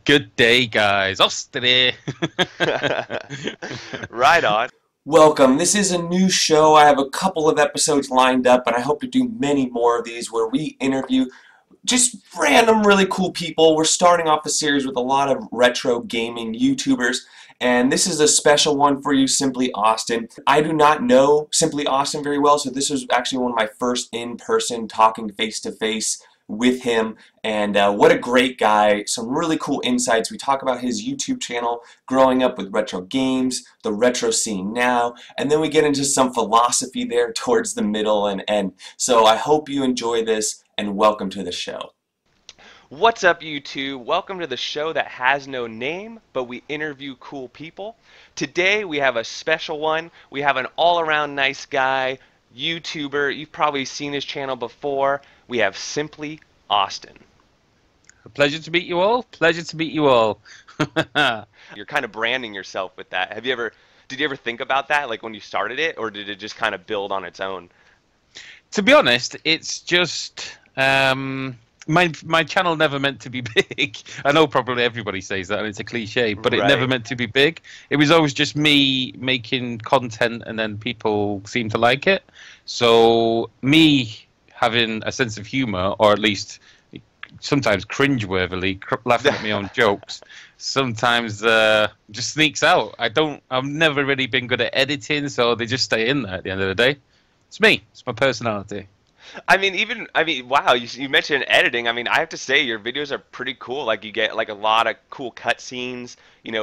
Good day, guys. Ostere. Right on. Welcome. This is a new show. I have a couple of episodes lined up, and I hope to do many more of these where we interview just random, really cool people. We're starting off the series with a lot of retro gaming YouTubers, and this is a special one for you, Simply Austin. I do not know Simply Austin very well, so this was actually one of my first in-person talking face-to-face with him, and what a great guy. Some really cool insights. We talk about his YouTube channel, growing up with retro games, the retro scene now, and then we get into some philosophy there towards the middle and end. So I hope you enjoy this, and welcome to the show. What's up, YouTube? Welcome to the show that has no name, but we interview cool people. Today we have a special one. We have an all-around nice guy, YouTuber. You've probably seen his channel before. We have Simply Austin. A pleasure to meet you all. Pleasure to meet you all. You're kind of branding yourself with that. Did you ever think about that, like when you started it, or did it just kind of build on its own? To be honest, it's just my channel never meant to be big. I know probably everybody says that, and it's a cliche, but it never Right. meant to be big. It was always just me making content, and then people seemed to like it. So me having a sense of humor, or at least sometimes cringeworthily laughing at my own jokes, sometimes just sneaks out. I've never really been good at editing, so they just stay in there at the end of the day. It's me. It's my personality. Wow, you mentioned editing. I mean, I have to say your videos are pretty cool. Like you get like a lot of cool cutscenes. You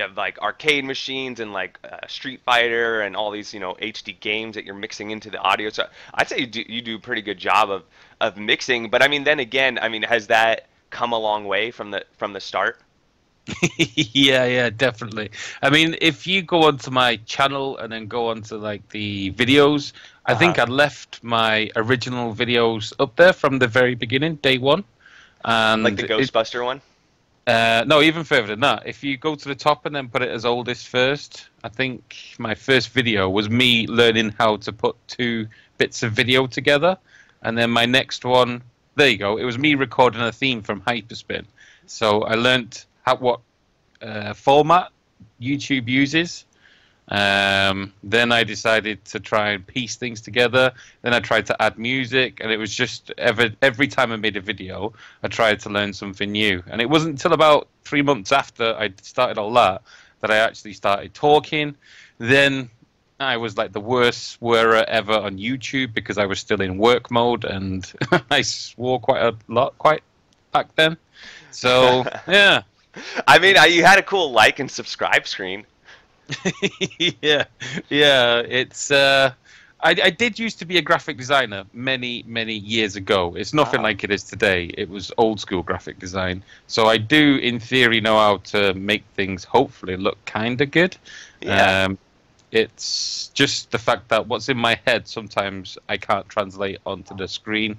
have like arcade machines and like Street Fighter and all these HD games that you're mixing into the audio. So I'd say you do a pretty good job of mixing. But I mean, then again, I mean, has that come a long way from the start? Yeah, definitely. I mean, if you go onto my channel and then go onto like the videos, I think Uh-huh. I left my original videos up there from the very beginning, day one. Like the And Ghostbuster one? no, even further than that. If you go to the top and then put it as oldest first, I think my first video was me learning how to put two bits of video together. And then my next one, there you go. It was me recording a theme from Hyperspin. So I learnt what format YouTube uses. Then I decided to try and piece things together. Then I tried to add music, and it was just every time I made a video, I tried to learn something new. And it wasn't until about 3 months after I started all that I actually started talking. Then I was like the worst swearer ever on YouTube because I was still in work mode, and I swore quite a lot quite back then. So yeah. I mean, you had a cool like and subscribe screen. yeah, yeah. It's I did used to be a graphic designer many years ago. It's nothing Wow. like it is today. It was old school graphic design. So I do, in theory, know how to make things hopefully look kind of good. Yeah. It's just the fact that what's in my head sometimes I can't translate onto the screen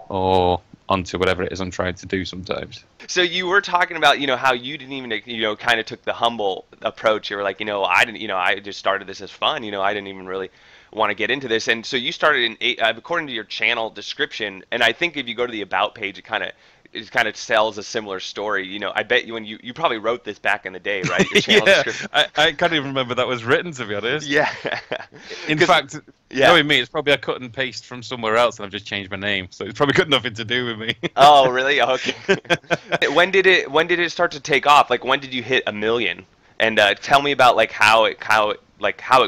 or onto whatever it is I'm trying to do sometimes. So you were talking about, how you didn't even, kind of took the humble approach. You were like, I didn't, I just started this as fun. I didn't even really want to get into this. And so you started according to your channel description, and I think if you go to the about page, it kind of tells a similar story. I bet you when you probably wrote this back in the day, right? Your channel Yeah, description. I can't even remember that was written, to be honest. Yeah. In 'Cause- fact, yeah. knowing me, it's probably a cut and paste from somewhere else, and I've just changed my name, so it's probably got nothing to do with me. Oh, really? Okay. When did it start to take off? Like when did you hit 1 million? And tell me about like how it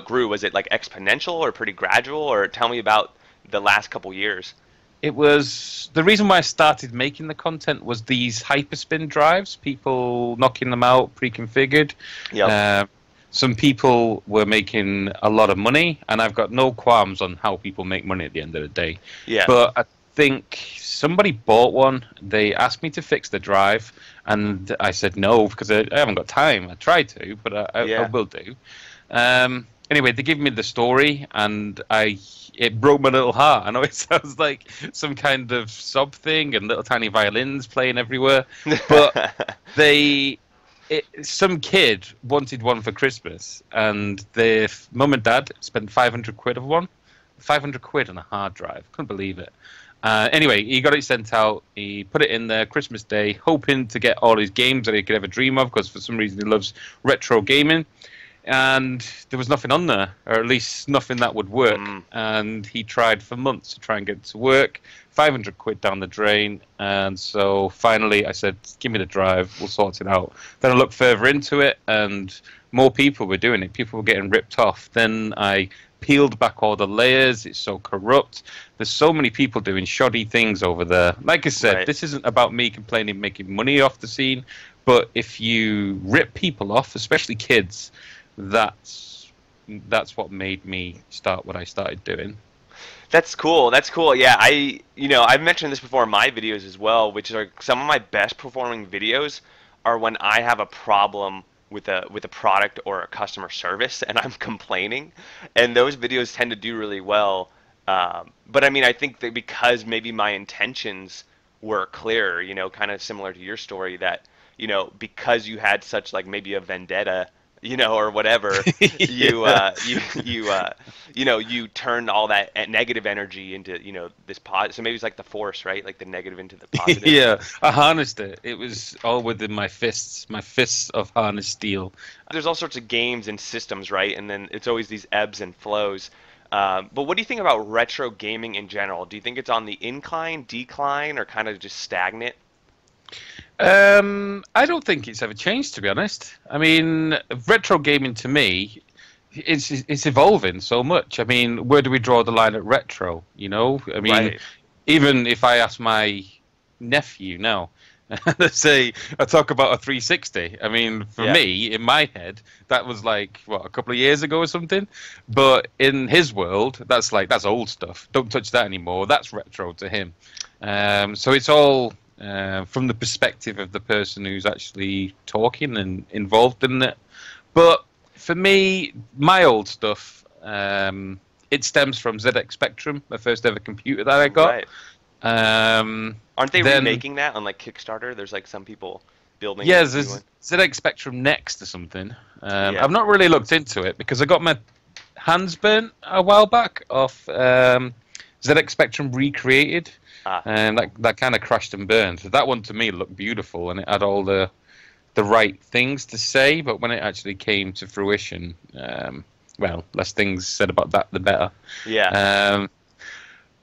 grew. Was it like exponential or pretty gradual? Or tell me about the last couple years. It was the reason why I started making the content was these hyperspin drives, people knocking them out pre-configured. Yep. Some people were making a lot of money, and I've got no qualms on how people make money at the end of the day. Yeah. But I think somebody bought one. They asked me to fix the drive, and I said no because I haven't got time. I tried to, but I Yeah. will do. Anyway, they gave me the story, and it broke my little heart. I know it sounds like some kind of sob thing and little tiny violins playing everywhere, but some kid wanted one for Christmas, and their mum and dad spent 500 quid of one, 500 quid on a hard drive. Couldn't believe it. Anyway, he got it sent out. He put it in there Christmas Day, hoping to get all his games that he could ever dream of, because for some reason he loves retro gaming. And there was nothing on there, or at least nothing that would work. And he tried for months to try and get it to work. 500 quid down the drain. And so finally I said, give me the drive, we'll sort it out. Then I looked further into it, and more people were doing it. People were getting ripped off. Then I peeled back all the layers. It's so corrupt. There's so many people doing shoddy things over there. Like I said, This isn't about me complaining, making money off the scene. But if you rip people off, especially kids, that's what made me start what I started doing. That's cool. That's cool. Yeah, I've mentioned this before in my videos as well, which are some of my best performing videos are when I have a problem with a product or a customer service and I'm complaining, and those videos tend to do really well. But I mean, I think that because maybe my intentions were clear, kind of similar to your story, that because you had such like maybe a vendetta, or whatever, you turn all that negative energy into this positive. So maybe it's like the force, right? Like the negative into the positive. Yeah, I harnessed it. It was all within my fists of harnessed steel. There's all sorts of games and systems, right? And then it's always these ebbs and flows. But what do you think about retro gaming in general? Do you think it's on the incline, decline, or kind of just stagnant? I don't think it's ever changed, to be honest. I mean, retro gaming to me, it's evolving so much. I mean, where do we draw the line at retro? I mean, even if I ask my nephew now, let's say I talk about a 360. I mean, for me, in my head, that was like a couple of years ago or something. But in his world, that's old stuff. Don't touch that anymore. That's retro to him. So it's all from the perspective of the person who's actually talking and involved in it. But for me, my old stuff, it stems from ZX Spectrum, the first ever computer that I got. Right. Aren't they remaking that on like Kickstarter? There's like some people building. Yeah, there's ZX Spectrum Next or something. I've not really looked into it because I got my hands burnt a while back off ZX Spectrum Recreated. And that kind of crashed and burned. So that one to me looked beautiful, and it had all the right things to say. But when it actually came to fruition, less things said about that, the better. Yeah.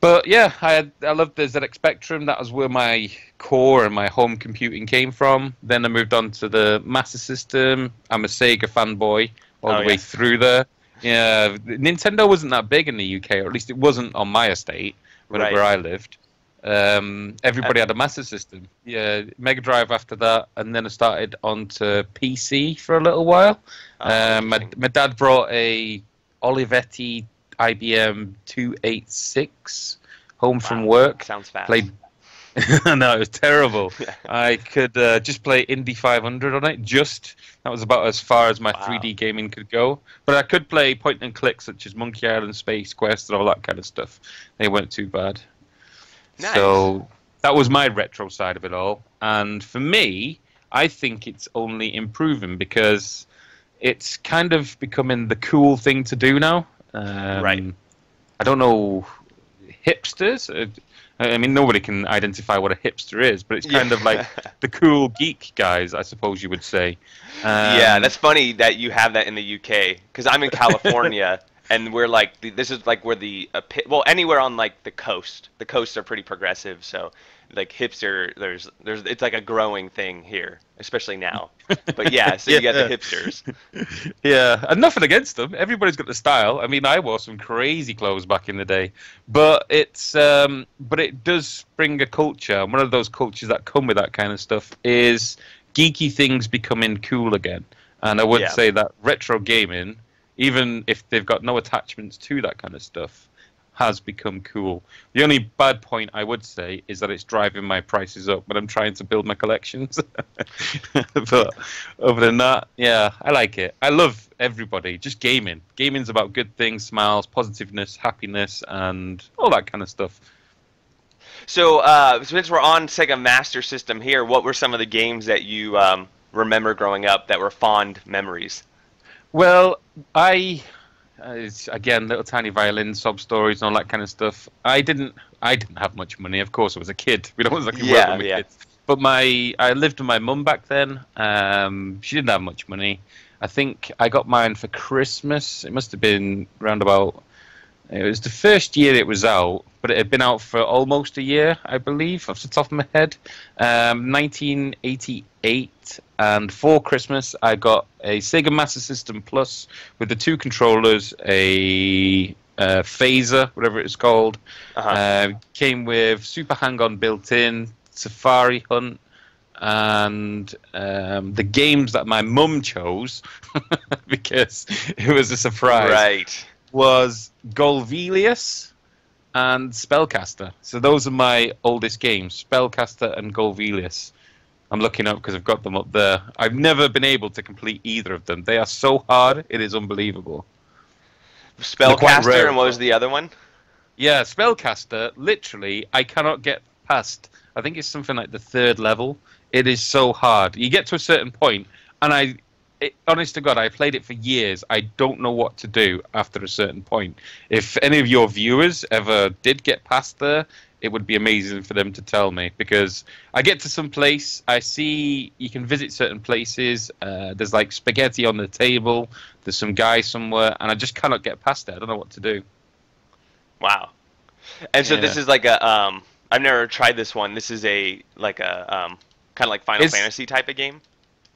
But yeah, I loved the ZX Spectrum. That was where my core and my home computing came from. Then I moved on to the Master System. I'm a Sega fanboy all the way through there. Yeah, Nintendo wasn't that big in the UK, or at least it wasn't on my estate where I lived. Everybody had a Master System. Yeah, Mega Drive after that, and then I started onto PC for a little while. My dad brought a Olivetti IBM 286 home from work. Sounds fast. No, it was terrible. I could just play Indy 500 on it. That was about as far as my 3D gaming could go. But I could play point and click such as Monkey Island, Space Quest, and all that kind of stuff. They weren't too bad. Nice. So that was my retro side of it all. And for me, I think it's only improving because it's kind of becoming the cool thing to do now. I don't know, hipsters? I mean, nobody can identify what a hipster is, but it's kind of like the cool geek guys, I suppose you would say. Yeah, that's funny that you have that in the UK, because I'm in California. And we're like, this is like where anywhere on like the coast. The coasts are pretty progressive, so like hipster, it's like a growing thing here, especially now. But yeah, so you got the hipsters. Yeah, and nothing against them. Everybody's got the style. I mean, I wore some crazy clothes back in the day, but it does bring a culture. And one of those cultures that come with that kind of stuff is geeky things becoming cool again. And I would say that retro gaming, even if they've got no attachments to that kind of stuff, has become cool. The only bad point I would say is that it's driving my prices up when I'm trying to build my collections. But other than that, yeah, I like it. I love everybody. Just gaming. Gaming's about good things, smiles, positiveness, happiness, and all that kind of stuff. So since we're on Sega Master System here, what were some of the games that you remember growing up that were fond memories? Well, I It's again little tiny violin sob stories and all that kind of stuff. I didn't have much money. Of course, I was a kid. We don't exactly work when Yeah, we're yeah. kids. But I lived with my mum back then. She didn't have much money. I think I got mine for Christmas. It must have been round about. It was the first year it was out, but it had been out for almost a year, I believe, off the top of my head. 1988, and for Christmas I got a Sega Master System Plus with the two controllers, a phaser, whatever it's called. Uh-huh. Came with Super Hang-On built in, Safari Hunt, and the games that my mum chose because it was a surprise Right. was Golvelius and Spellcaster. So those are my oldest games, Spellcaster and Golvelius. I'm looking up because I've got them up there. I've never been able to complete either of them. They are so hard, it is unbelievable. They're quite Spellcaster, rare. and what was the other one? Yeah, Spellcaster, literally, I cannot get past. I think it's something like the third level. It is so hard. You get to a certain point, and honest to God, I played it for years. I don't know what to do after a certain point. If any of your viewers ever did get past there, it would be amazing for them to tell me, because I get to some place, I see you can visit certain places, there's like spaghetti on the table, there's some guy somewhere, and I just cannot get past it. I don't know what to do. Wow. And so this Yeah. is like a I've never tried this one. This is a like a kind of like Final It's Fantasy type of game.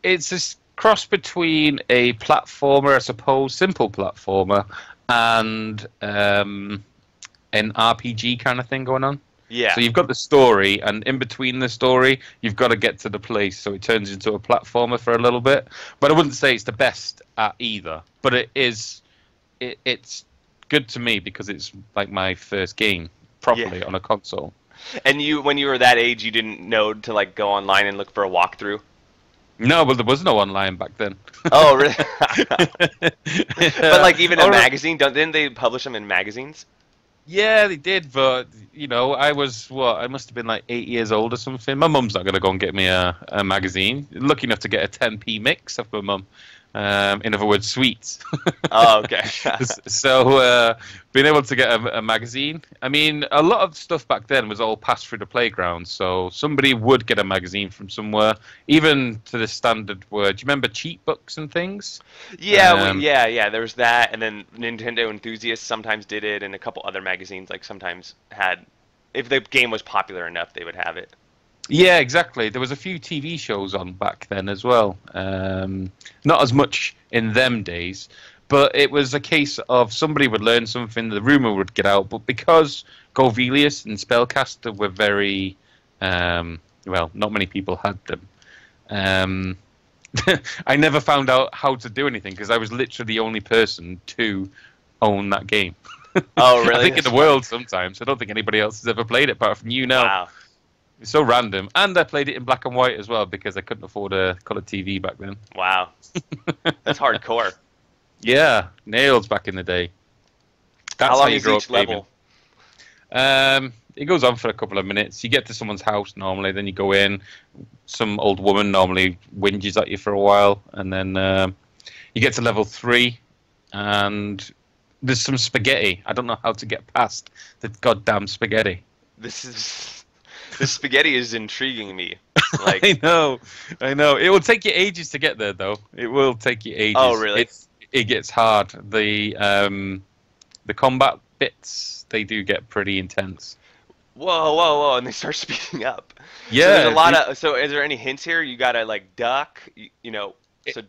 it's this cross between a platformer, I suppose, simple platformer, and an RPG kind of thing going on. Yeah. So you've got the story, and in between the story, you've got to get to the place. So it turns into a platformer for a little bit. But I wouldn't say it's the best at either. But it is, it's good to me because it's like my first game properly on a console. And you, when you were that age, you didn't know to like go online and look for a walkthrough. No, well, there was no online back then. Oh, really? But like even a Or- magazine, didn't they publish them in magazines? Yeah, they did, but I was what? I must have been like 8 years old or something. My mum's not gonna go and get me a magazine. Lucky enough to get a 10p mix off my mum. In other words, sweets. Oh, okay. So being able to get a magazine. I mean, a lot of stuff back then was all passed through the playground. So somebody would get a magazine from somewhere, even to the standard word. Do you remember cheat books and things? Yeah, Um, yeah. There was that, and then Nintendo Enthusiasts sometimes did it, and a couple other magazines like sometimes had. If the game was popular enough, they would have it. Yeah, exactly. There was a few TV shows on back then as well. Not as much in them days, but it was a case of somebody would learn something, the rumor would get out. But because Golvelius and Spellcaster were very, well, not many people had them. I never found out how to do anything because I was literally the only person to own that game. Oh, really? I think in That's the world sometimes. I don't think anybody else has ever played it apart from you now. Wow. It's so random. And I played it in black and white as well because I couldn't afford a colour TV back then. Wow. That's hardcore. Yeah, nails back in the day. That's How long you is grow each up gaming. level? It goes on for a couple of minutes. You get to someone's house normally, then you go in. Some old woman normally whinges at you for a while, and then you get to level 3, and there's some spaghetti. I don't know how to get past the goddamn spaghetti. This spaghetti is intriguing me. Like, I know. It will take you ages to get there, though. It will take you ages. Oh, really? It gets hard. The combat bits, they do get pretty intense. whoa, and they start speeding up. So Yeah, there's a lot of. So is there any hints here? You gotta like duck. So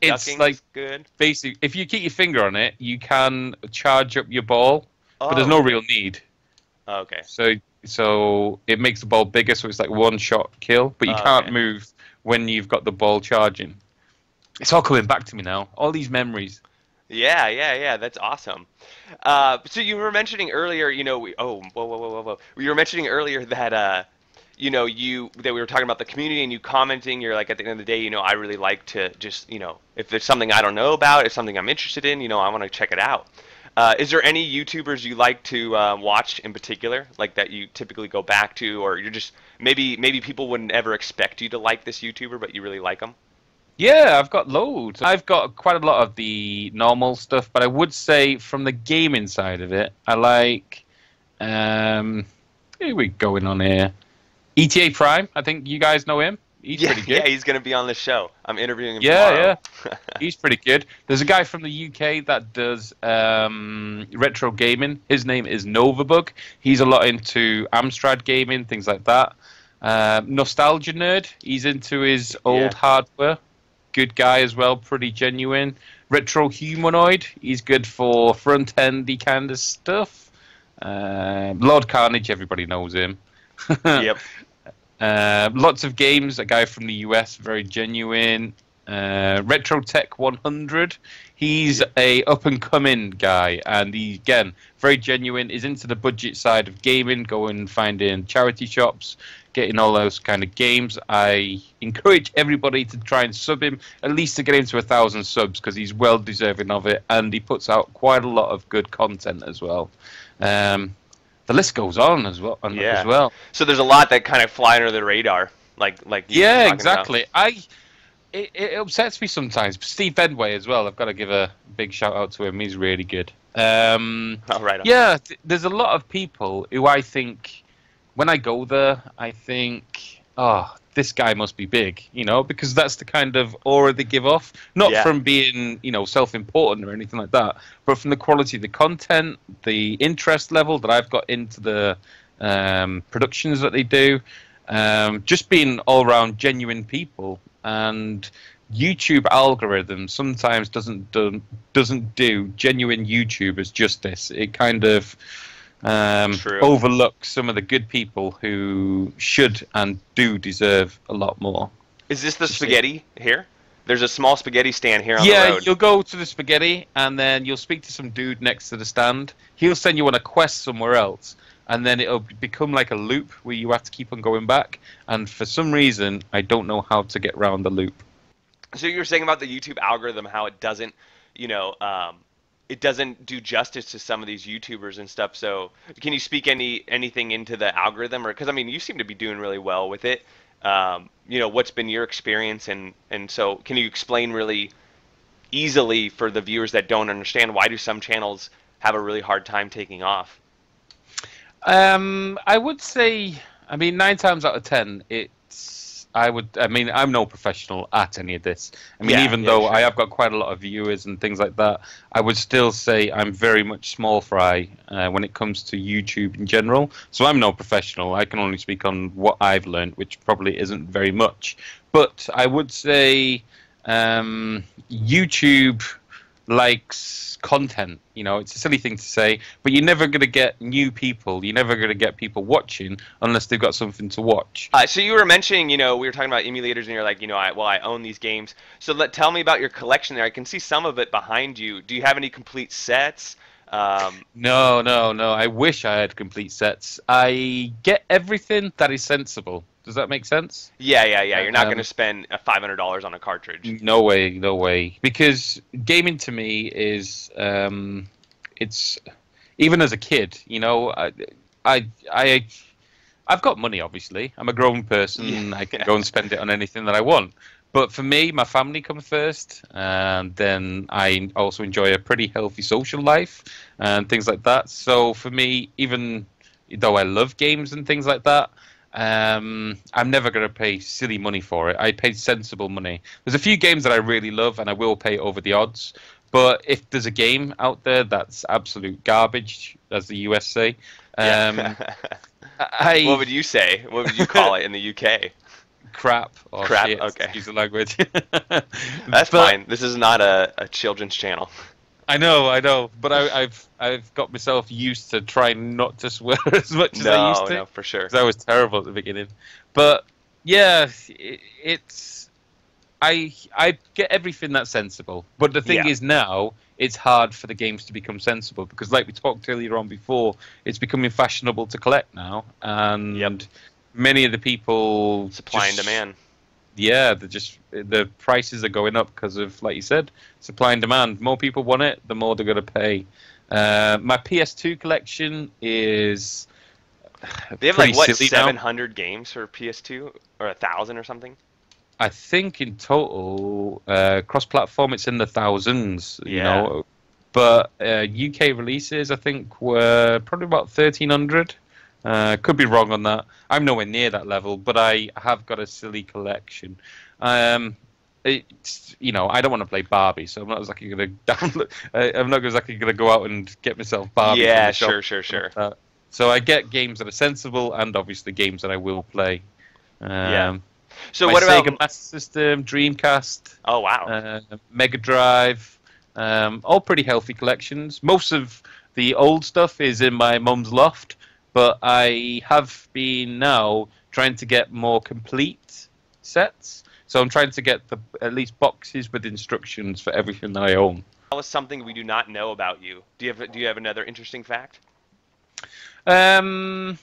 it's ducking like is good. basically, if you keep your finger on it, you can charge up your ball, but there's Oh, no real need. okay. So it makes the ball bigger, so it's like one shot kill, but you Oh, can't okay. move when you've got the ball charging. It's all coming back to me now. All these memories. Yeah. That's awesome. So you were mentioning earlier, whoa. You were mentioning earlier that, that we were talking about the community and you commenting, you're like, at the end of the day, I really like to just, if there's something I don't know about, if something I'm interested in, I want to check it out. Is there any YouTubers you like to watch in particular, like that you typically go back to, or you're just, maybe people wouldn't ever expect you to like this YouTuber, but you really like them? Yeah, I've got loads. I've got quite a lot of the normal stuff, but I would say from the gaming side of it, I like. Um, Here we going on here. ETA Prime. I think you guys know him. He's Yeah, pretty yeah, good. he's gonna be on the show. I'm interviewing him Yeah, tomorrow. yeah. He's pretty good. There's a guy from the UK that does retro gaming. His name is Novabug. He's a lot into Amstrad gaming, things like that. Nostalgia Nerd. He's into his Yeah. old hardware. Good guy as well, pretty genuine. Retro Humanoid. He's good for front endy kind of stuff. Lord Carnage. Everybody knows him. Yep. Lots of games. A guy from the US, very genuine. Retro Tech 100. He's a up and coming guy, and he again very genuine. Is into the budget side of gaming, going finding charity shops, getting all those kind of games. I encourage everybody to try and sub him at least to get him to 1,000 subs because he's well deserving of it, and he puts out quite a lot of good content as well. The list goes on as well. Yeah. As well. So there's a lot that kind of fly under the radar, like you were Yeah, talking exactly. It upsets me sometimes. Steve Bedway as well. I've got to give a big shout out to him. He's really good. About. Oh, right on. Yeah, there's a lot of people who I think when I go there, I think, oh, this guy must be big, because that's the kind of aura they give off. Not Yeah. from being, self-important or anything like that, but from the quality of the content, the interest level that I've got into the productions that they do, just being all-around genuine people. And YouTube algorithm sometimes doesn't do genuine YouTubers justice. It kind of True. overlooks some of the good people who should and do deserve a lot more. Is this the spaghetti here? There's a small spaghetti stand here on the Yeah, road. you'll go to the spaghetti and then you'll speak to some dude next to the stand. He'll send you on a quest somewhere else. And then it'll become like a loop where you have to keep on going back. And for some reason, I don't know how to get around the loop. So you were saying about the YouTube algorithm, how it doesn't, it doesn't do justice to some of these YouTubers and stuff. So can you speak anything into the algorithm, or because I mean you seem to be doing really well with it. What's been your experience, and so can you explain really easily for the viewers that don't understand why do some channels have a really hard time taking off? I would say, 9 times out of 10, I'm no professional at any of this. Even though sure. I have got quite a lot of viewers and things like that, I would still say I'm very much small fry when it comes to YouTube in general. So I'm no professional. I can only speak on what I've learned, which probably isn't very much. But I would say YouTube likes content. It's a silly thing to say, but you're never going to get new people. You're never going to get people watching unless they've got something to watch. So you were mentioning, we were talking about emulators, and you're like, I own these games. So tell me about your collection there. I can see some of it behind you. Do you have any complete sets? No. I wish I had complete sets. I get everything that is sensible. Does that make sense? Yeah. You're not going to spend $500 on a cartridge. No way. Because gaming to me is, it's even as a kid. I've got money. Obviously, I'm a grown person. I can go and spend it on anything that I want. But for me, my family comes first, and then I also enjoy a pretty healthy social life and things like that. So for me, even though I love games and things like that, I'm never going to pay silly money for it. I pay sensible money. There's a few games that I really love, and I will pay over the odds. But if there's a game out there that's absolute garbage, as the US say, what would you say? What would you call it in the UK? Crap or Crap. shit. Okay. Use the language. That's fine. This is not a children's channel. I know, but I've got myself used to trying not to swear as much as I used to. No, for sure. 'Cause I was terrible at the beginning. But yeah, I get everything that's sensible. But the thing is now it's hard for the games to become sensible because, like we talked earlier on before, it's becoming fashionable to collect now, and many of the people supply and demand. Yeah, the prices are going up because of, like you said, supply and demand. More people want it, the more they're going to pay. My PS2 collection is they have pretty like what silly 700 games for PS2 or 1,000 or something. I think in total, cross-platform, it's in the thousands, you Yeah. know. But UK releases, I think, were probably about 1,300. Could be wrong on that. I'm nowhere near that level, but I have got a silly collection. Um, it's, you know, I don't want to play Barbie, so I'm not exactly going to download. I'm not exactly going to go out and get myself Barbie from Yeah, the shop. sure. So I get games that are sensible, and obviously games that I will play. Yeah. Um, So my what about? Sega Master System, Dreamcast, Oh wow. Mega Drive, all pretty healthy collections. Most of the old stuff is in my mum's loft, but I have been now trying to get more complete sets. So I'm trying to get at least boxes with instructions for everything that I own. Tell us something we do not know about you. Do you have another interesting fact? Um,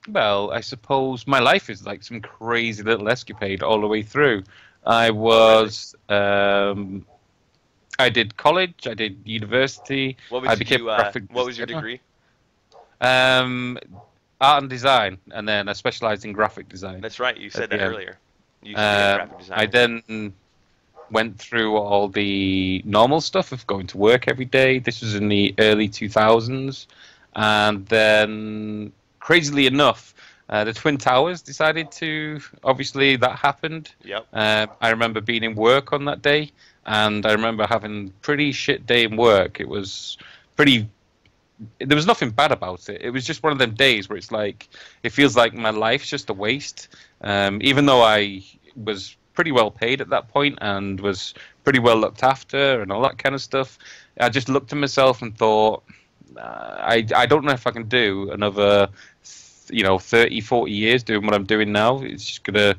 well, I suppose my life is like some crazy little escapade all the way through. I Oh really? was I did college, I did university, I became a graphic What was your designer. degree? Um, art and design, and then I specialized in graphic design That's right. You at said the that end. earlier. You used to be a graphic I designer. then went through all the normal stuff of going to work every day. This was in the early 2000s. And then, crazily enough, the Twin Towers decided to, obviously, that happened. Yep. I remember being in work on that day, and I remember having a pretty shit day in work. It was pretty. There was nothing bad about it. It was just one of them days where it's like, it feels like my life's just a waste. Even though I was pretty well paid at that point and was pretty well looked after and all that kind of stuff, I just looked at myself and thought, I don't know if I can do another, 30, 40 years doing what I'm doing now. It's just gonna,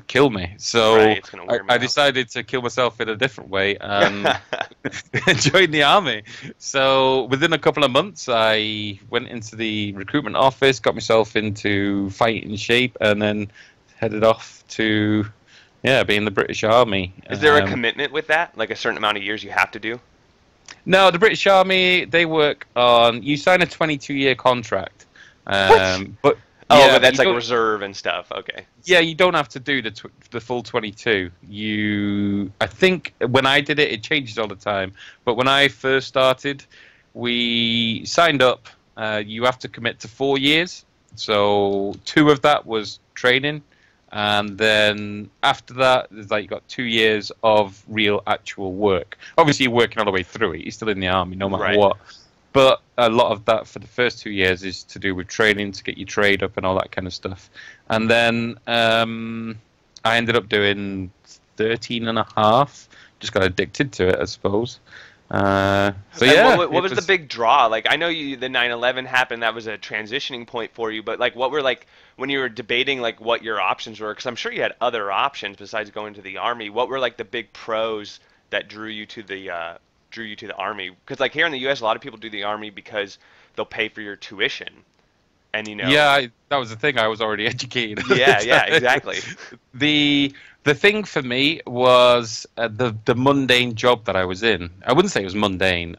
kill me. So Right. It's gonna wear me I out. decided to kill myself in a different way and join the army. So within a couple of months, I went into the recruitment office, got myself into fighting shape, and then headed off to, be in the British Army. Is there a commitment with that? Like a certain amount of years you have to do? No, the British Army, they work on, you sign a 22-year contract. What? But Oh, yeah, but but that's like reserve and stuff. Okay. yeah, you don't have to do the full 22. I think when I did it, it changes all the time. But when I first started, we signed up. You have to commit to 4 years. So 2 of that was training, and then after that, there's like you got 2 years of real actual work. Obviously, you're working all the way through it. You're still in the army, no matter Right. what. But a lot of that for the first 2 years is to do with training to get your trade up and all that kind of stuff. And then I ended up doing 13 and a half. Just got addicted to it, I suppose. So And yeah, what was the big draw? Like I know the 9/11 happened. That was a transitioning point for you. But like, what were like when you were debating like what your options were? Because I'm sure you had other options besides going to the army. What were like the big pros that drew you to the army? Because like here in the U.S., a lot of people do the army because they'll pay for your tuition, and Yeah, that was the thing. I was already educated at the yeah, time. exactly. The thing for me was the mundane job that I was in. I wouldn't say it was mundane.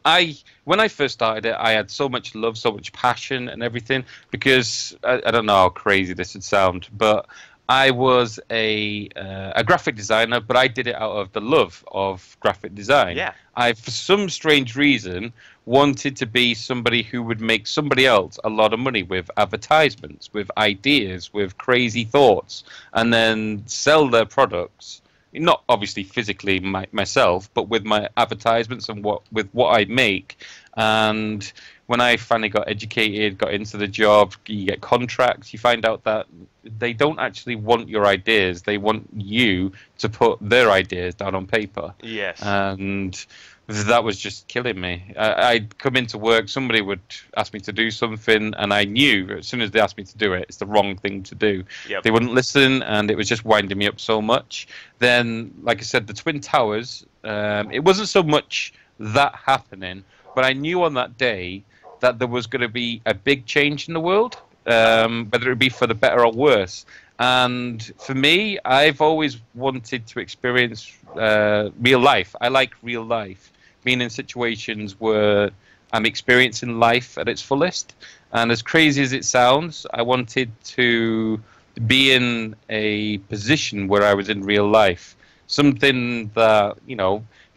When I first started it, I had so much love, so much passion, and everything. Because I don't know how crazy this would sound, but I was a graphic designer, but I did it out of the love of graphic design. Yeah. I, for some strange reason, wanted to be somebody who would make somebody else a lot of money with advertisements, with ideas, with crazy thoughts, and then sell their products. Not obviously physically myself, but with my advertisements and with what I make. And when I finally got educated, got into the job, you get contracts, you find out that they don't actually want your ideas. They want you to put their ideas down on paper. Yes. And that was just killing me. I'd come into work, somebody would ask me to do something, and I knew as soon as they asked me to do it, it's the wrong thing to do. Yep. They wouldn't listen, and it was just winding me up so much. Then, like I said, the Twin Towers, it wasn't so much that happening, but I knew on that day that there was going to be a big change in the world, whether it be for the better or worse. And for me, I've always wanted to experience real life. I like real life, being in situations where I'm experiencing life at its fullest. And as crazy as it sounds, I wanted to be in a position where I was in real life, something that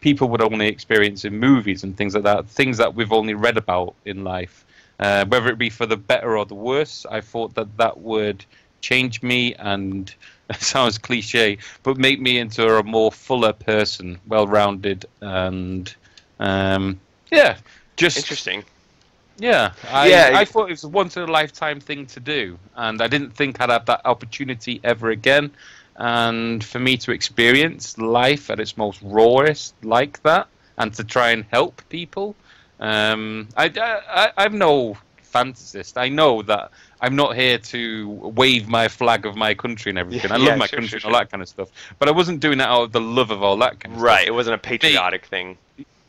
people would only experience in movies and things like that, things that we've only read about in life, whether it be for the better or the worse. I thought that that would change me and it sounds cliche, but make me into a more fuller person, well-rounded, and yeah, just Interesting. yeah. Yeah. I thought it was a once-in-a-lifetime thing to do, and I didn't think I'd have that opportunity ever again. And for me to experience life at its most rawest like that, and to try and help people, I'm no fantasist. I know that I'm not here to wave my flag of my country and everything. I love my country and all that kind of stuff. But I wasn't doing it out of the love of all that kind of stuff. Right. It wasn't a patriotic thing.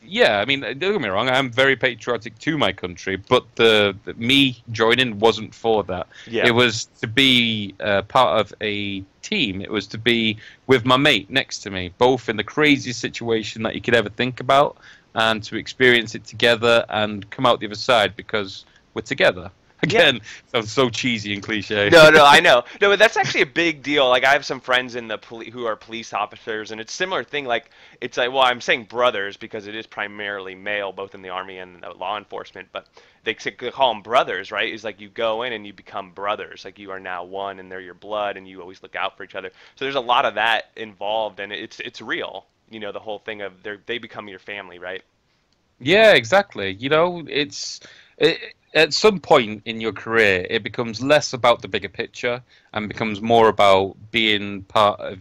Yeah, I mean, don't get me wrong. I'm very patriotic to my country, but the me joining wasn't for that. Yeah. It was to be part of a team. It was to be with my mate next to me, both in the craziest situation that you could ever think about, and to experience it together and come out the other side because we're together. Again, sounds so cheesy and cliche. No, I know. No, but that's actually a big deal. Like, I have some friends in the who are police officers, and it's a similar thing. Like, it's like, well, I'm saying brothers because it is primarily male, both in the Army and law enforcement, but they call them brothers, right? It's like you go in and you become brothers. Like, you are now one, and they're your blood, and you always look out for each other. So there's a lot of that involved, and it's real. The whole thing of they become your family, right? Yeah, exactly. At some point in your career, it becomes less about the bigger picture and becomes more about being part of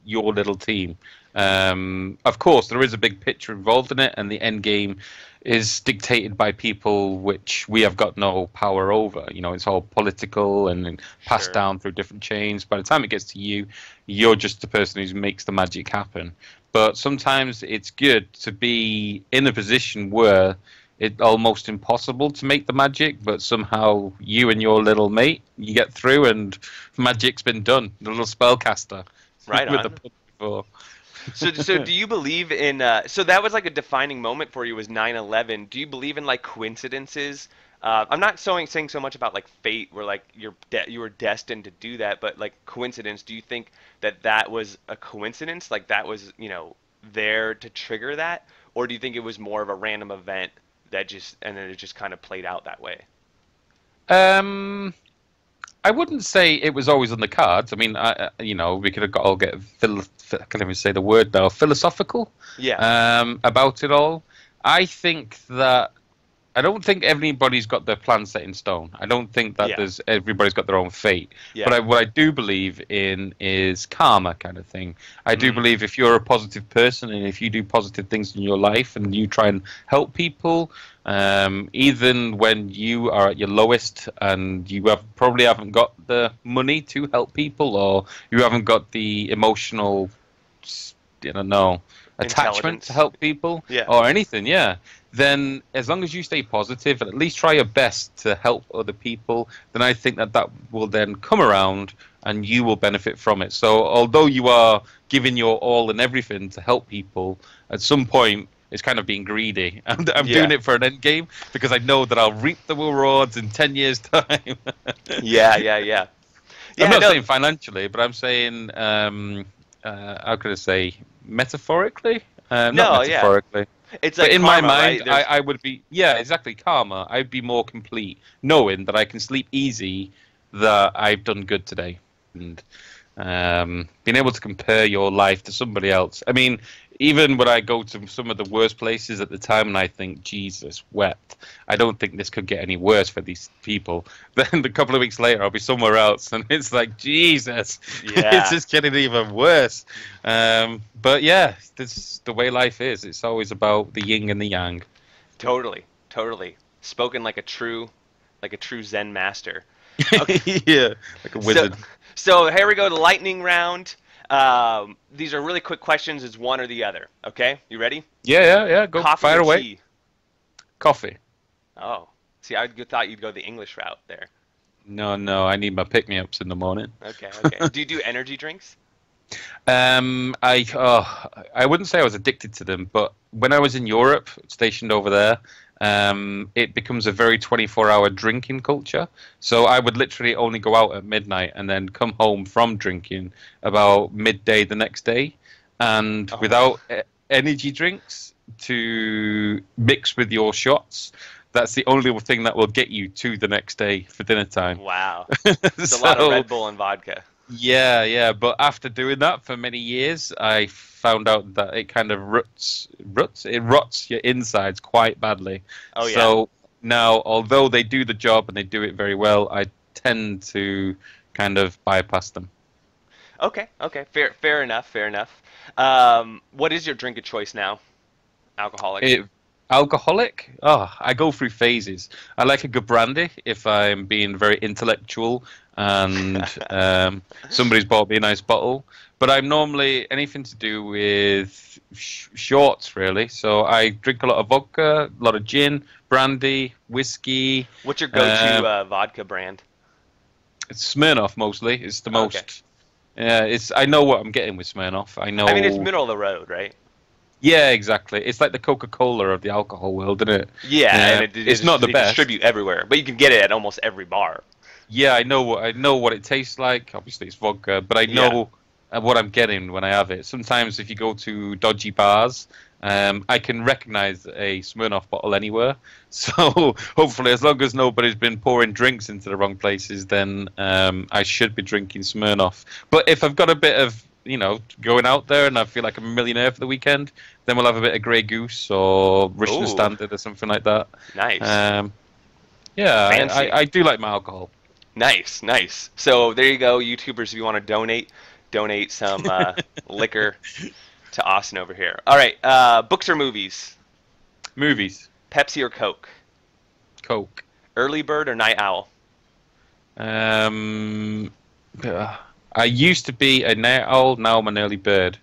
your little team. Of course, there is a big picture involved in it, and the end game is dictated by people which we have got no power over. It's all political and passed down through different chains. By the time it gets to you, you're just the person who makes the magic happen. But sometimes it's good to be in a position where it's almost impossible to make the magic, but somehow you and your little mate, you get through and magic's been done. The little spellcaster. Right with on. the pun before. So do you believe in so that was like a defining moment for you was 9/11. Do you believe in like coincidences? I'm not saying so much about like fate where like you were destined to do that, but like coincidence, do you think that was a coincidence? Like that was, there to trigger that? Or do you think it was more of a random event that and then it just kind of played out that way? I wouldn't say it was always on the cards. I mean, we could have all get I can't even say the word now, philosophical. Yeah. About it all. I don't think everybody's got their plan set in stone. I don't think that everybody's got their own fate. Yeah. But what I do believe in is karma kind of thing. I do believe if you're a positive person and if you do positive things in your life and you try and help people, even when you are at your lowest and you probably haven't got the money to help people or you haven't got the emotional, attachment to help people or anything, then as long as you stay positive and at least try your best to help other people, then I think that will then come around and you will benefit from it. So although you are giving your all and everything to help people, at some point it's kind of being greedy. And I'm doing it for an end game because I know that I'll reap the rewards in 10 years' time. Yeah. I'm not saying financially, but I'm saying, how could I say, metaphorically? Not metaphorically. It's like but in karma, my mind, right? I would be, exactly, karma. I'd be more complete, knowing that I can sleep easy, that I've done good today. And being able to compare your life to somebody else. I mean, even when I go to some of the worst places at the time and I think, Jesus wept, I don't think this could get any worse for these people. Then a couple of weeks later, I'll be somewhere else and it's like, Jesus, it's just getting even worse. But yeah, this is the way life is. It's always about the yin and the yang. Totally. Spoken like a true Zen master. Okay. Yeah, like a wizard. So here we go, the lightning round. These are really quick questions. It's one or the other. Okay, you ready? Yeah. Go Coffee fire or away. Tea? Coffee. Oh, see, I thought you'd go the English route there. No, I need my pick-me-ups in the morning. Okay. Do you do energy drinks? I wouldn't say I was addicted to them, but when I was in Europe, stationed over there, it becomes a very 24-hour drinking culture. So I would literally only go out at midnight and then come home from drinking about midday the next day. And Oh, wow. without energy drinks to mix with your shots, that's the only thing that will get you to the next day for dinner time. Wow. It's a lot of Red Bull and vodka. Yeah, yeah. But after doing that for many years, I found out that it kind of it rots your insides quite badly. Oh, yeah. So now, although they do the job and they do it very well, I tend to kind of bypass them. Okay, okay. Fair enough, fair enough. What is your drink of choice now? Alcoholic? Alcoholic? Oh, I go through phases. I like a good brandy if I'm being very intellectual and somebody's bought me a nice bottle. But I'm normally anything to do with shorts, really. So I drink a lot of vodka, a lot of gin, brandy, whiskey. What's your go-to vodka brand? It's Smirnoff mostly. It's the Okay. most. Yeah, it's. I know what I'm getting with Smirnoff. I know. I mean, it's middle of the road, right? Yeah, exactly. It's like the Coca-Cola of the alcohol world, isn't it? Yeah, Yeah. and It's not the they best. distribute everywhere, but you can get it at almost every bar. Yeah, I know what it tastes like. Obviously, it's vodka, but I know what I'm getting when I have it. Sometimes, if you go to dodgy bars, I can recognize a Smirnoff bottle anywhere. So hopefully, as long as nobody's been pouring drinks into the wrong places, then I should be drinking Smirnoff. But if I've got a bit of going out there and I feel like I'm a millionaire for the weekend, then we'll have a bit of Grey Goose or Russian Ooh. Standard or something like that. Nice. Yeah, Fancy. I do like my alcohol. Nice, nice. So there you go, YouTubers. If you want to donate some liquor to Austin over here. All right, books or movies? Movies, Pepsi or Coke? Coke. Early bird or night owl? Um, I used to be a night owl. Now I'm an early bird.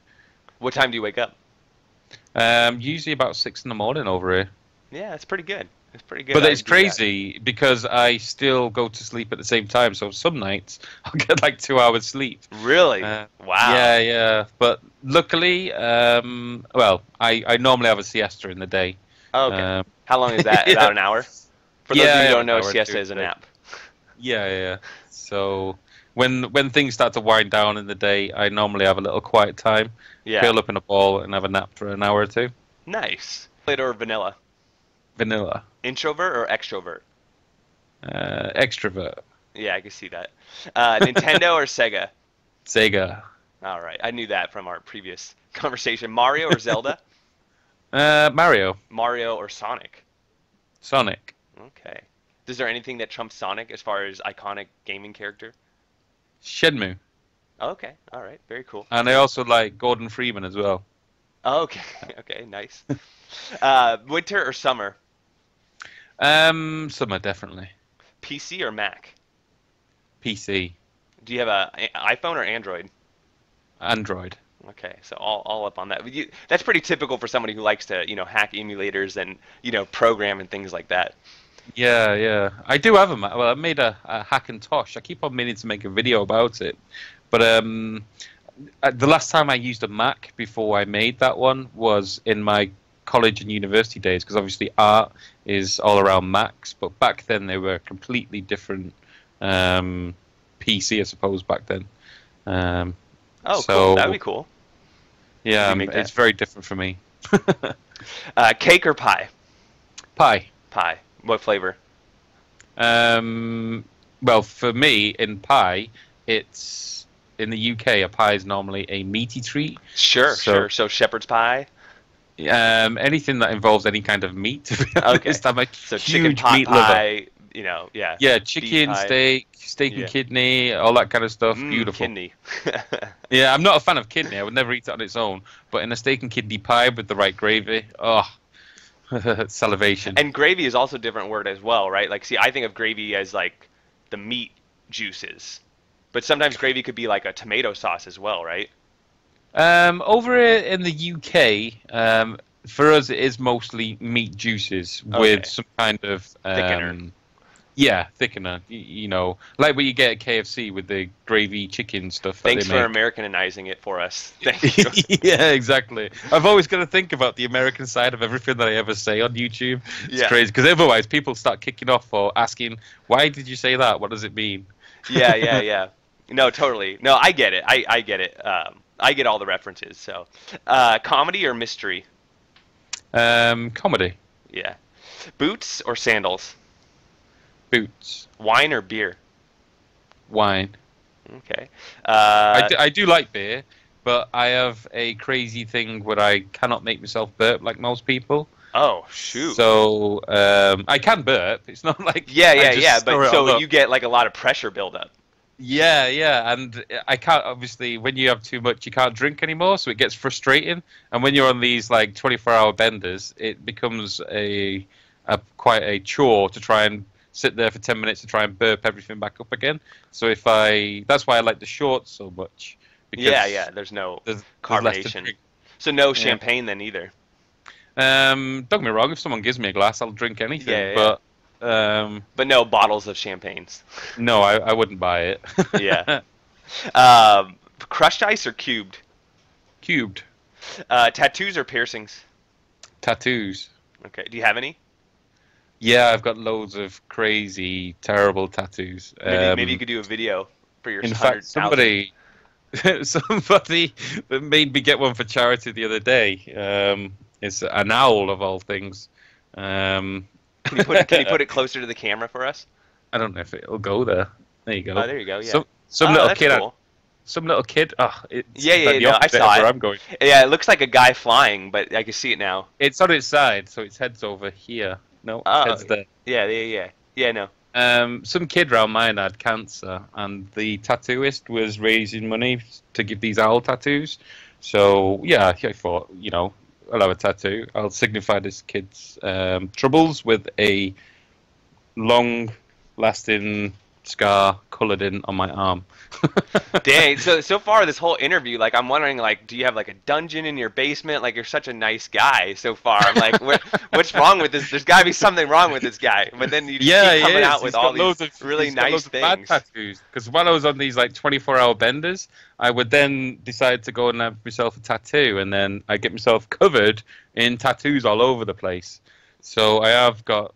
What time do you wake up? Usually about 6 in the morning over here. Yeah, it's pretty good. It's pretty good. But I it's do that. crazy because I still go to sleep at the same time. So some nights I'll get like 2 hours sleep. Really? Wow. Wow. Yeah. But luckily, well, I normally have a siesta in the day. Oh, okay. How long is that? yeah. About an hour? For those Yeah, of you who yeah, don't know, an hour or siesta two, is a but- nap. Yeah. So when things start to wind down in the day, I normally have a little quiet time, Yeah. curl up in a ball, and have a nap for an hour or two. Nice. Chocolate or vanilla? Vanilla. Introvert or extrovert? Extrovert. Yeah, I can see that. Nintendo or Sega? Sega. All right, I knew that from our previous conversation. Mario or Zelda? Mario. Mario or Sonic? Sonic. Okay. Is there anything that trumps Sonic as far as iconic gaming character? Shenmue. Okay, all right, very cool. And I also like Gordon Freeman as well. Okay, okay, nice. Winter or summer? Summer, definitely. PC or Mac? PC. Do you have a iPhone or Android? Android. Okay, so all up on that. That's pretty typical for somebody who likes to, hack emulators and, program and things like that. Yeah. I do have a Mac. Well, I made a Hackintosh. I keep on meaning to make a video about it. But the last time I used a Mac before I made that one was in my college and university days, because obviously art is all around Macs. But back then they were completely different PC, I suppose, back then. Oh, so, cool. That would be cool. Yeah, You make that. it's very different for me. Cake or pie? Pie. Pie. What flavor? Well, for me, in pie, it's in the UK. A pie is normally a meaty treat. Sure. So shepherd's pie. Anything that involves any kind of meat. To be honest, I'm a So huge chicken pot meat lover. pie. Yeah. Yeah, Beef chicken, pie. steak Yeah. and kidney, all that kind of stuff. Beautiful. Kidney. Yeah, I'm not a fan of kidney. I would never eat it on its own. But in a steak and kidney pie with the right gravy, salivation. And gravy is also a different word as well, right? Like, see, I think of gravy as like the meat juices, but sometimes gravy could be like a tomato sauce as well, right? Over in the UK, for us, it is mostly meat juices with Okay. some kind of Thickener. Yeah, thickener. You know, like what you get at KFC with the gravy chicken stuff that Thanks they for make. Americanizing it for us. Thank you. Yeah, exactly. I've always got to think about the American side of everything that I ever say on YouTube. It's Yeah. crazy because otherwise people start kicking off or asking, "Why did you say that? What does it mean?" Yeah, yeah, yeah. No, totally. No, I get it. I get it. I get all the references. So, comedy or mystery? Comedy, Yeah. Boots or sandals? boots, Wine or beer? wine. Okay. I do like beer, but I have a crazy thing where I cannot make myself burp like most people. Oh, shoot. So I can burp. It's not like Yeah, I yeah, just yeah. But store it all so up. you get like a lot of pressure buildup. Yeah, yeah, and I can't obviously when you have too much, you can't drink anymore, so it gets frustrating. And when you're on these like 24-hour benders, it becomes a quite a chore to try and sit there for 10 minutes to try and burp everything back up again. So that's why I like the shorts so much Yeah, because yeah. There's no there's less to carbonation. drink. So no Yeah. champagne then either. Don't get me wrong, if someone gives me a glass, I'll drink anything, Yeah, yeah. but But no bottles of champagnes. no, I wouldn't buy Yeah. it. Crushed ice or cubed? Cubed Tattoos or piercings? tattoos. Okay. Do you have any? Yeah, I've got loads of crazy, terrible tattoos. Maybe you could do a video for your In fact, 100,000. somebody that made me get one for charity the other day. It's an owl of all things. Um, Can you put it closer to the camera for us? I don't know if it'll go there. There you go. Oh, there you go. Yeah. Some Oh, little that's kid. cool. Some little kid. Oh, it's Yeah, yeah, like the no, I opposite saw of where it. I'm going. Yeah, it looks like a guy flying, but I can see it now. It's on its side, so its head's over here. No, its Oh, head's there. yeah, yeah, yeah. Yeah, no. Some kid round mine had cancer, and the tattooist was raising money to give these owl tattoos. So yeah, I thought, I'll have a tattoo. I'll signify this kid's troubles with a long-lasting scar coloured in on my arm. Dang. So far this whole interview, like I'm wondering, like, do you have like a dungeon in your basement? Like you're such a nice guy so far. I'm like, what's wrong with this? There's got to be something wrong with this guy. But then you just Yeah, keep he coming is. out with He's all got these loads of really he's got nice loads of bad things. tattoos. Because while I was on these like 24-hour benders, I would then decide to go and have myself a tattoo, and then I get myself covered in tattoos all over the place. So I have got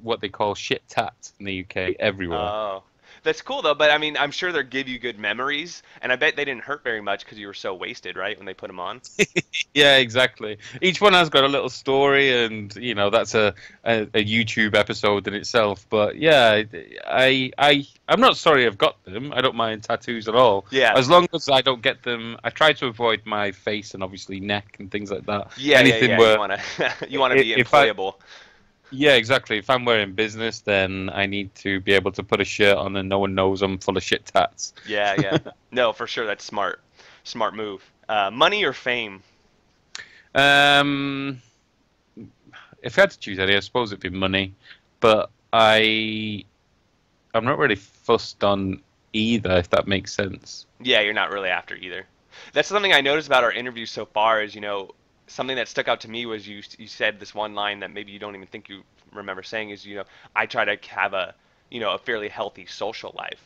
what they call shit tat in the UK everywhere. Oh, that's cool though. But I mean, I'm sure they give you good memories, and I bet they didn't hurt very much because you were so wasted, right, when they put them on. Yeah, exactly. Each one has got a little story, and that's a YouTube episode in itself. But yeah, I'm not sorry I've got them. I don't mind tattoos at all. Yeah. As long as I don't get them, I try to avoid my face and obviously neck and things like that. Yeah, Anything yeah, yeah. where You wanna you wanna be if I employable. yeah, exactly. If I'm wearing business, then I need to be able to put a shirt on and no one knows I'm full of shit tats. Yeah, yeah. No, for sure. That's smart. Smart move. Money or fame? Um, if I had to choose any, I suppose it'd be money. But I'm not really fussed on either, if that makes sense. Yeah, you're not really after either. That's something I noticed about our interview so far is, something that stuck out to me was you said this one line that maybe you don't even think you remember saying is, I try to have a fairly healthy social life.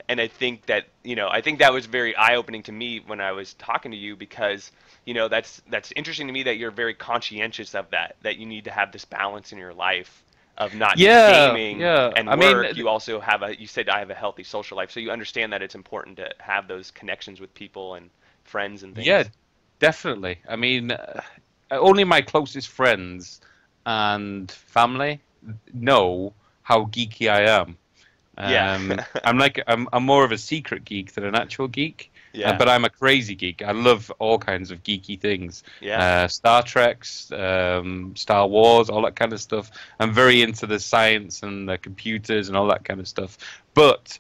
And I think that was very eye-opening to me when I was talking to you because, that's interesting to me that you're very conscientious of that you need to have this balance in your life of not just Yeah, gaming yeah. and I mean, work. You also you said I have a healthy social life. So you understand that it's important to have those connections with people and friends and things. yeah, definitely. I mean, only my closest friends and family know how geeky I am. Yeah. I'm more of a secret geek than an actual geek. Yeah. But I'm a crazy geek. I love all kinds of geeky things. Yeah. Star Treks, Star Wars, all that kind of stuff. I'm very into the science and the computers and all that kind of stuff. But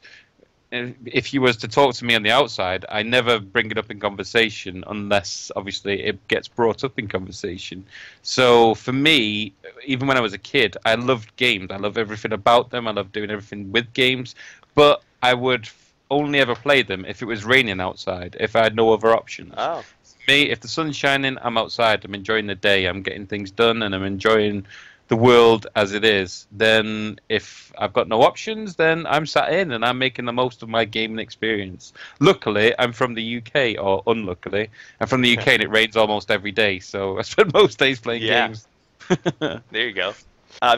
if you was to talk to me on the outside, I never bring it up in conversation unless, obviously, it gets brought up in conversation. So for me, even when I was a kid, I loved games. I love everything about them. I love doing everything with games. But I would only ever play them if it was raining outside, if I had no other options. Oh. For me, if the sun's shining, I'm outside. I'm enjoying the day. I'm getting things done, and I'm enjoying the world as it is. Then if I've got no options, then I'm sat in and I'm making the most of my gaming experience. Luckily, I'm from the UK, or unluckily, I'm from the UK and it rains almost every day, so I spend most days playing Yeah. games. There you go.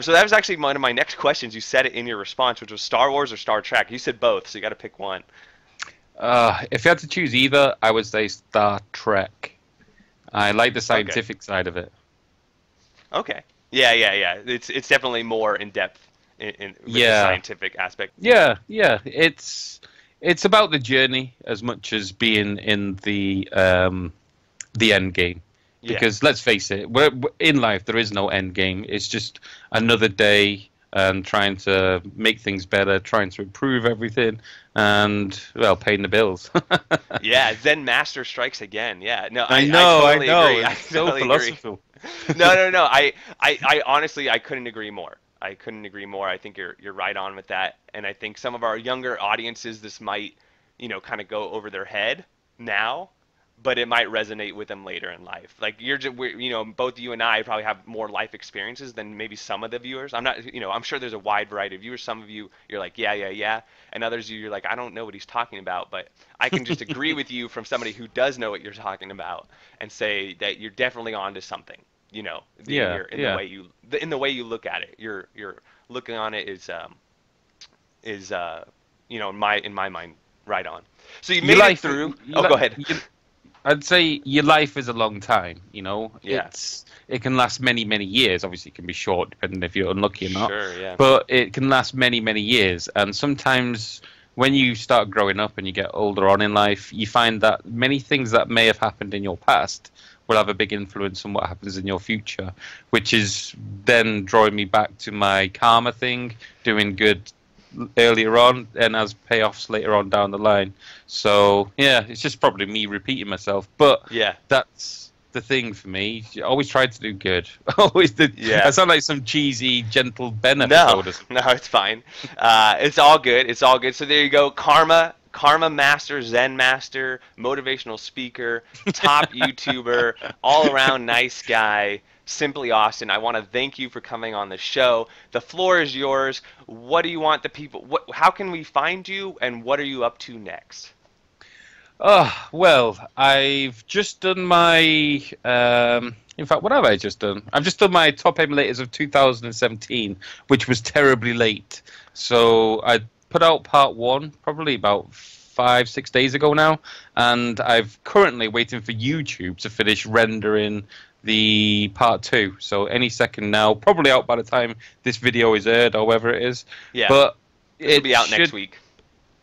So that was actually one of my next questions. You said it in your response, which was Star Wars or Star Trek. You said both, so you got to pick one. If you had to choose either, I would say Star Trek. I like the Okay. scientific side of it. Okay. Yeah, yeah, yeah. It's definitely more in depth with the Yeah. scientific aspect. Yeah, yeah. It's about the journey as much as being in the end game. Yeah. Because let's face it, in life there is no end game. It's just another day and trying to make things better, trying to improve everything, and well, paying the bills. Yeah, Zen Master strikes again. Yeah. No, I I know, totally I know. agree. I It's so totally agree. philosophical. No, no, no. I honestly, I couldn't agree more. I couldn't agree more. I think you're right on with that. And I think some of our younger audiences, this might, kind of go over their head now, but it might resonate with them later in life. Like both you and I probably have more life experiences than maybe some of the viewers. I'm not, I'm sure there's a wide variety of viewers. Some of you, you're like, yeah, yeah, yeah, and others of you, you're like, I don't know what he's talking about, but I can just agree with you from somebody who does know what you're talking about and say that you're definitely onto something. Yeah, In yeah. the way you look at it. You're looking on it is in my mind right on. So you Your made it life, through. your Oh, li- go ahead. I'd say your life is a long time, you know. Yeah. It can last many, many years. Obviously, it can be short, depending if you're unlucky or not. Sure, yeah. But it can last many, many years. And sometimes when you start growing up and you get older on in life, you find that many things that may have happened in your past will have a big influence on what happens in your future, which is then drawing me back to my karma thing, doing good earlier on and as payoffs later on down the line. So yeah, it's just probably me repeating myself, but Yeah. that's the thing for me. You always try to do good. Always did. Yeah. I sound like some cheesy Gentle Ben No, episode or something. no, it's fine. It's all good. It's all good. So there you go. Karma Master, Zen Master, motivational speaker, top YouTuber, all around nice guy. Simply Austin, I want to thank you for coming on the show. The floor is yours. What do you want the people? How can we find you, and what are you up to next? Oh, well, I've just done my. In fact, what have I just done? I've just done my top emulators of 2017, which was terribly late. So I put out part one probably about 5, 6 days ago now, and I've currently waiting for YouTube to finish rendering the part two. So any second now, probably out by the time this video is aired or whatever it is. Yeah, But it'll be out should, next week.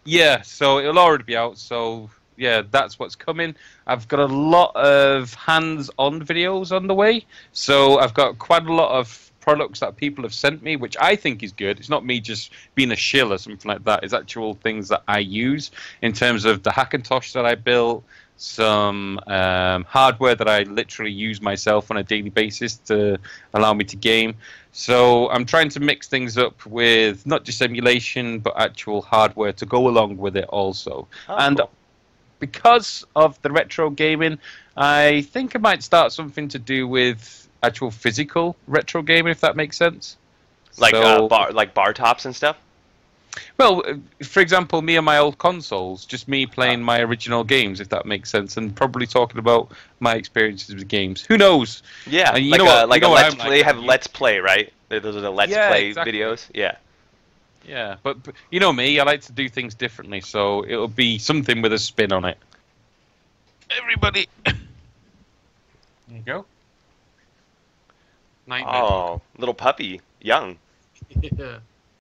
Yeah, so it'll already be out. So yeah, that's what's coming. I've got a lot of hands-on videos on the way. So I've got quite a lot of products that people have sent me, which I think is good. It's not me just being a shill or something like that. It's actual things that I use in terms of the Hackintosh that I built, some hardware that I literally use myself on a daily basis to allow me to game. So I'm trying to mix things up with not just emulation, but actual hardware to go along with it also. Oh, And cool. because of the retro gaming, I think I might start something to do with actual physical retro gaming, if that makes sense. Like So- bar tops and stuff. Well, for example, me and my old consoles, just me playing my original games, if that makes sense, and probably talking about my experiences with games. Who knows? Yeah, And you like know what- like you know a what let's I'm play. like, They have you- let's play, right? Those are the let's Yeah, play exactly. videos. Yeah. Yeah, but you know me, I like to do things differently, so it'll be something with a spin on it. Everybody. There you go. Nightmare. Oh, little puppy, young. Yeah.